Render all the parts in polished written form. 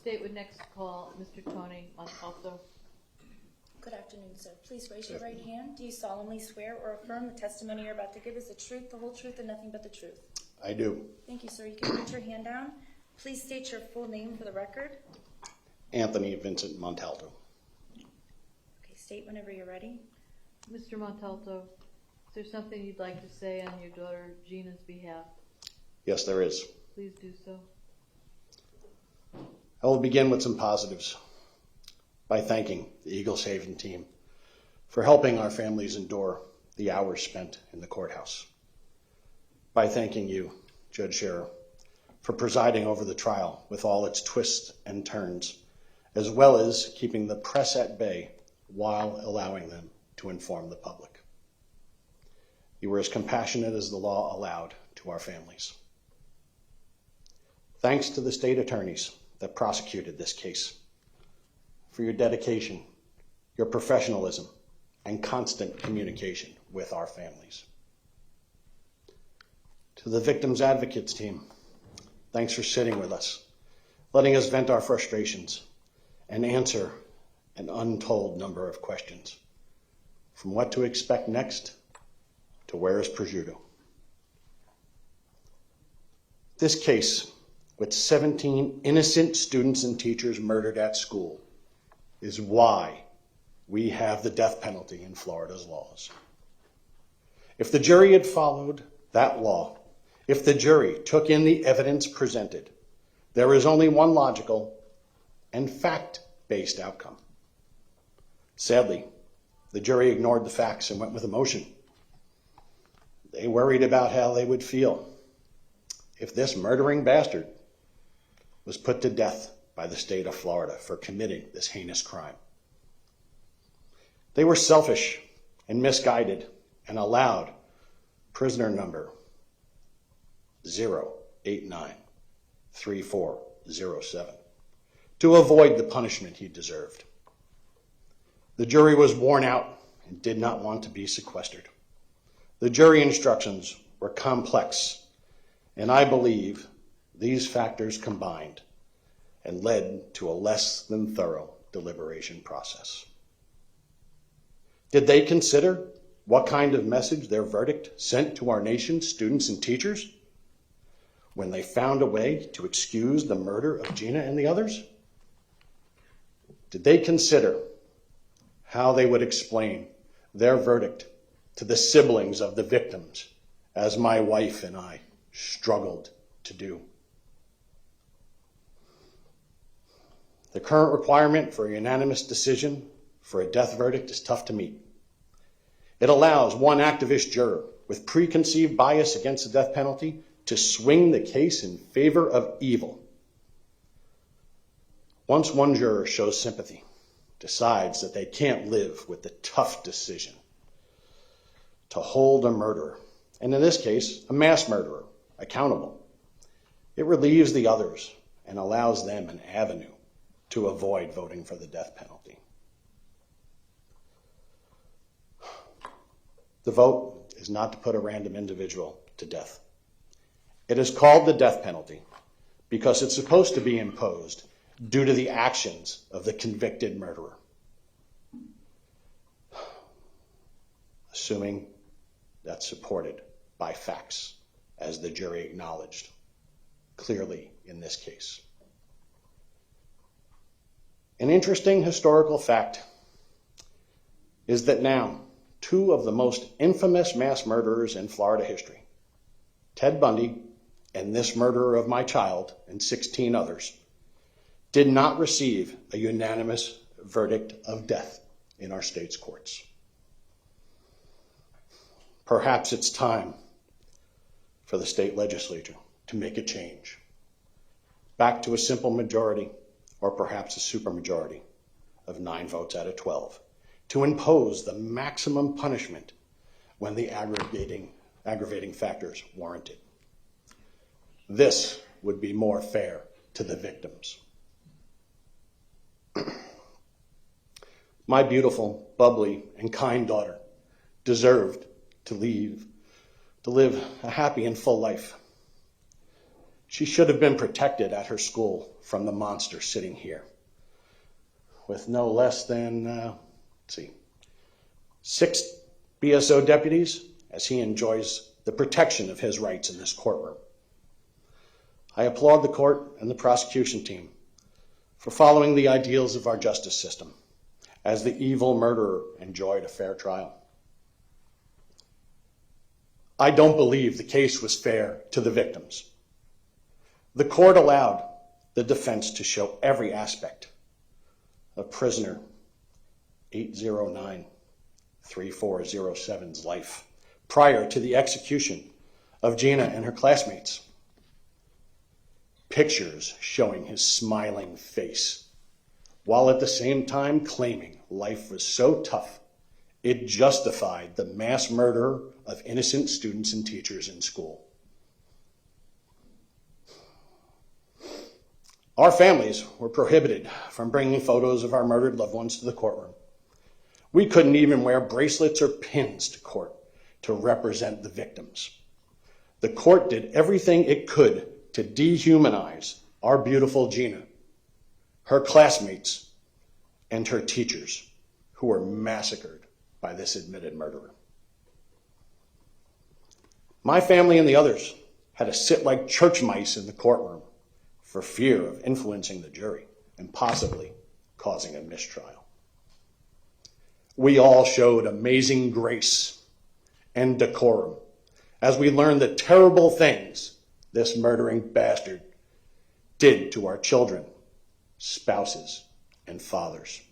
State would next call Mr. Tony Montalto. Good afternoon, sir. Please raise your right hand. Do you solemnly swear or affirm the testimony you're about to give is the truth, the whole truth, and nothing but the truth? I do. Thank you, sir. You can put your hand down. Please state your full name for the record. Anthony Vincent Montalto. Okay, state whenever you're ready. Mr. Montalto, is there something you'd like to say on your daughter Gina's behalf? Yes, there is. Please do so. I will begin with some positives by thanking the Eagles Haven team for helping our families endure the hours spent in the courthouse. By thanking you, Judge Scherer, for presiding over the trial with all its twists and turns, as well as keeping the press at bay while allowing them to inform the public. You were as compassionate as the law allowed to our families. Thanks to the state attorneys that prosecuted this case for your dedication, your professionalism, and constant communication with our families. To the victims' advocates team, thanks for sitting with us, letting us vent our frustrations and answer an untold number of questions, from what to expect next to where is prosciutto. This case, with 17 innocent students and teachers murdered at school, is why we have the death penalty in Florida's laws. If the jury had followed that law, if the jury took in the evidence presented, there is only one logical and fact-based outcome. Sadly, the jury ignored the facts and went with emotion. They worried about how they would feel if this murdering bastard was put to death by the state of Florida for committing this heinous crime. They were selfish and misguided and allowed prisoner number 0893407 to avoid the punishment he deserved. The jury was worn out and did not want to be sequestered. The jury instructions were complex, and I believe these factors combined and led to a less than thorough deliberation process. Did they consider what kind of message their verdict sent to our nation's students and teachers when they found a way to excuse the murder of Gina and the others? Did they consider how they would explain their verdict to the siblings of the victims, as my wife and I struggled to do? The current requirement for a unanimous decision for a death verdict is tough to meet. It allows one activist juror with preconceived bias against the death penalty to swing the case in favor of evil. Once one juror shows sympathy, decides that they can't live with the tough decision to hold a murderer, and in this case, a mass murderer, accountable, it relieves the others and allows them an avenue to avoid voting for the death penalty. The vote is not to put a random individual to death. It is called the death penalty because it's supposed to be imposed due to the actions of the convicted murderer. Assuming that's supported by facts, as the jury acknowledged clearly in this case. An interesting historical fact is that now two of the most infamous mass murderers in Florida history, Ted Bundy and this murderer of my child and 16 others, did not receive a unanimous verdict of death in our state's courts. Perhaps it's time for the state legislature to make a change, back to a simple majority or perhaps a supermajority of 9 votes out of 12, to impose the maximum punishment when the aggravating factors warrant it. This would be more fair to the victims. My beautiful, bubbly, and kind daughter deserved to live a happy and full life. She should have been protected at her school from the monster sitting here, with no less than, 6 BSO deputies, as he enjoys the protection of his rights in this courtroom. I applaud the court and the prosecution team for following the ideals of our justice system, as the evil murderer enjoyed a fair trial. I don't believe the case was fair to the victims. The court allowed the defense to show every aspect of prisoner 809-3407's life prior to the execution of Gina and her classmates. Pictures showing his smiling face, while at the same time claiming life was so tough it justified the mass murder of innocent students and teachers in school. Our families were prohibited from bringing photos of our murdered loved ones to the courtroom. We couldn't even wear bracelets or pins to court to represent the victims. The court did everything it could to dehumanize our beautiful Gina, her classmates, and her teachers, who were massacred by this admitted murderer. My family and the others had to sit like church mice in the courtroom for fear of influencing the jury and possibly causing a mistrial. We all showed amazing grace and decorum as we learned the terrible things this murdering bastard did to our children, spouses, and fathers.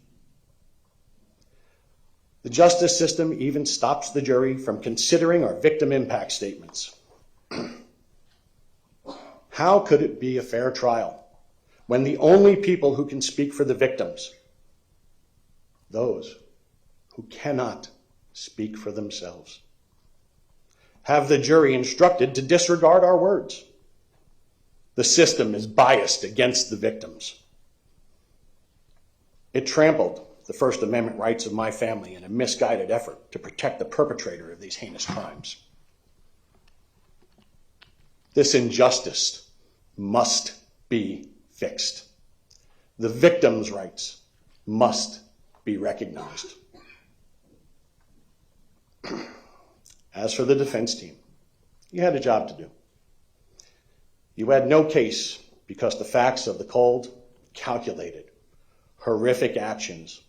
The justice system even stops the jury from considering our victim impact statements. How could it be a fair trial when the only people who can speak for the victims, those who cannot speak for themselves, have the jury instructed to disregard our words? The system is biased against the victims. It trampled the First Amendment rights of my family in a misguided effort to protect the perpetrator of these heinous crimes. This injustice must be fixed. The victims' rights must be recognized. As for the defense team, you had a job to do. You had no case because the facts of the cold, calculated, horrific actions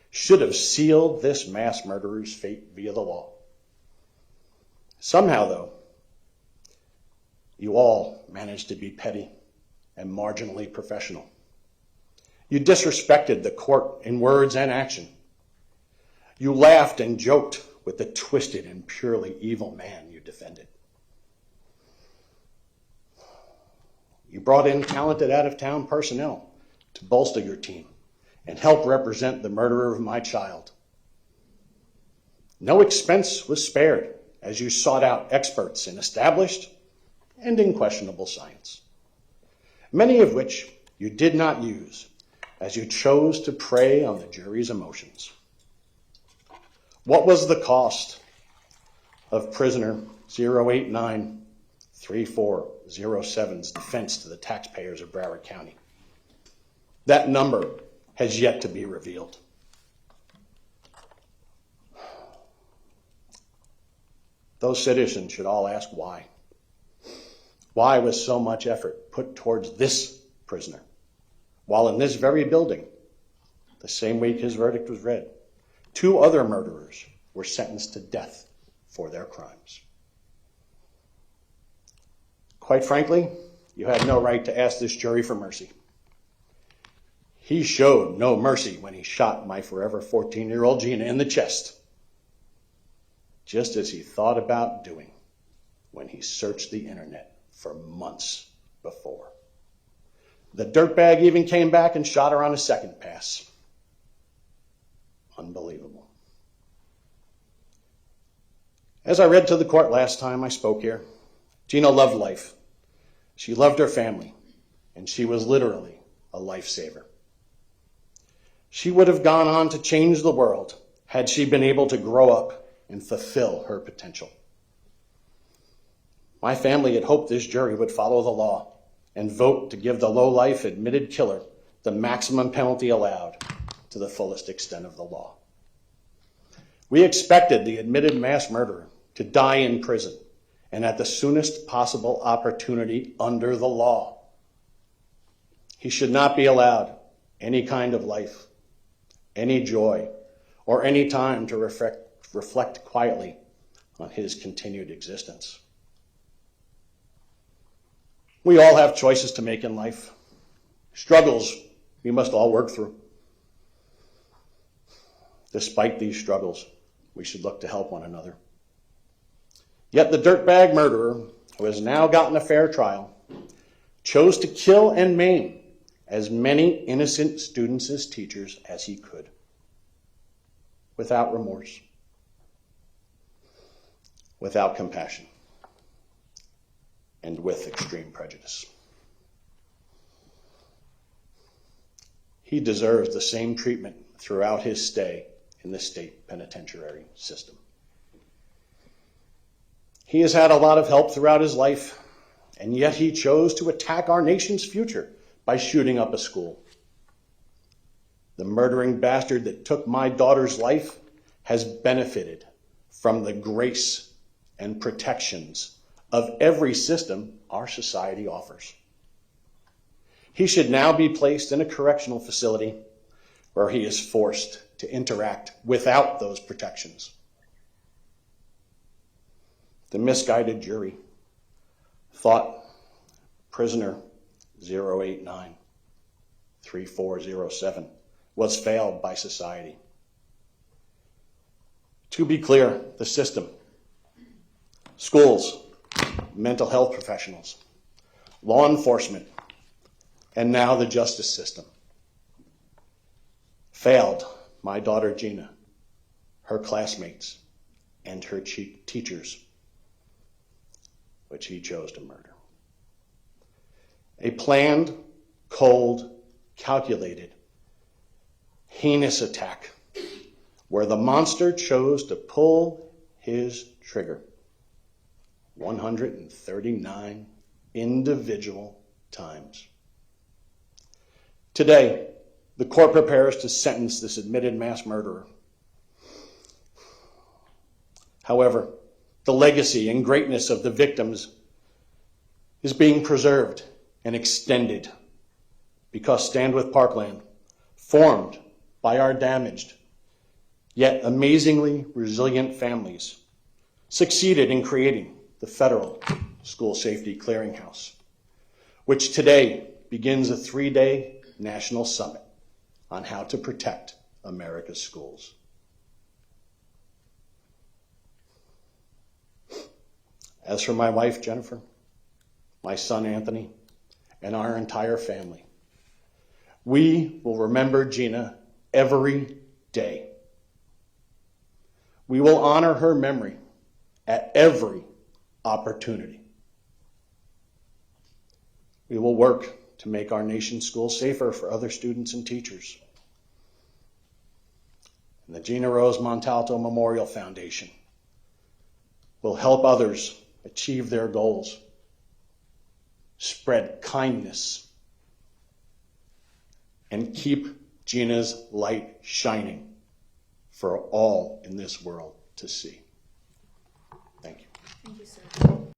should have sealed this mass murderer's fate via the law. Somehow, though, you all managed to be petty and marginally professional. You disrespected the court in words and action. You laughed and joked with the twisted and purely evil man you defended. You brought in talented out-of-town personnel to bolster your team and help represent the murderer of my child. No expense was spared as you sought out experts in established and in questionable science, many of which you did not use as you chose to prey on the jury's emotions. What was the cost of prisoner 089-3407's defense to the taxpayers of Broward County? That number has yet to be revealed. Those citizens should all ask why. Why was so much effort put towards this prisoner, while in this very building, the same week his verdict was read, 2 other murderers were sentenced to death for their crimes? Quite frankly, you had no right to ask this jury for mercy. He showed no mercy when he shot my forever 14-year-old Gina in the chest, just as he thought about doing when he searched the internet for months before. The dirtbag even came back and shot her on a second pass. Unbelievable. As I read to the court last time I spoke here, Gina loved life. She loved her family, and she was literally a lifesaver. She would have gone on to change the world had she been able to grow up and fulfill her potential. My family had hoped this jury would follow the law and vote to give the low-life admitted killer the maximum penalty allowed to the fullest extent of the law. We expected the admitted mass murderer to die in prison and at the soonest possible opportunity under the law. He should not be allowed any kind of life, any joy, or any time to reflect quietly on his continued existence. We all have choices to make in life, struggles we must all work through. Despite these struggles, we should look to help one another. Yet the dirtbag murderer, who has now gotten a fair trial, chose to kill and maim as many innocent students as teachers as he could, without remorse, without compassion, and with extreme prejudice. He deserves the same treatment throughout his stay in the state penitentiary system. He has had a lot of help throughout his life, and yet he chose to attack our nation's future by shooting up a school. The murdering bastard that took my daughter's life has benefited from the grace and protections of every system our society offers. He should now be placed in a correctional facility where he is forced to interact without those protections. The misguided jury thought prisoner 089-3407 was failed by society. To be clear, the system, schools, mental health professionals, law enforcement, and now the justice system failed my daughter Gina, her classmates, and her teachers, which he chose to murder. A planned, cold, calculated, heinous attack where the monster chose to pull his trigger 139 individual times. Today, the court prepares to sentence this admitted mass murderer. However, the legacy and greatness of the victims is being preserved and extended because Stand With Parkland, formed by our damaged yet amazingly resilient families, succeeded in creating the Federal School Safety Clearinghouse, which today begins a 3-day national summit on how to protect America's schools. As for my wife, Jennifer, my son, Anthony, and our entire family, we will remember Gina every day. We will honor her memory at every opportunity. We will work to make our nation's schools safer for other students and teachers. And the Gina Rose Montalto Memorial Foundation will help others achieve their goals, spread kindness, and keep Gina's light shining for all in this world to see. Thank you. Thank you, sir.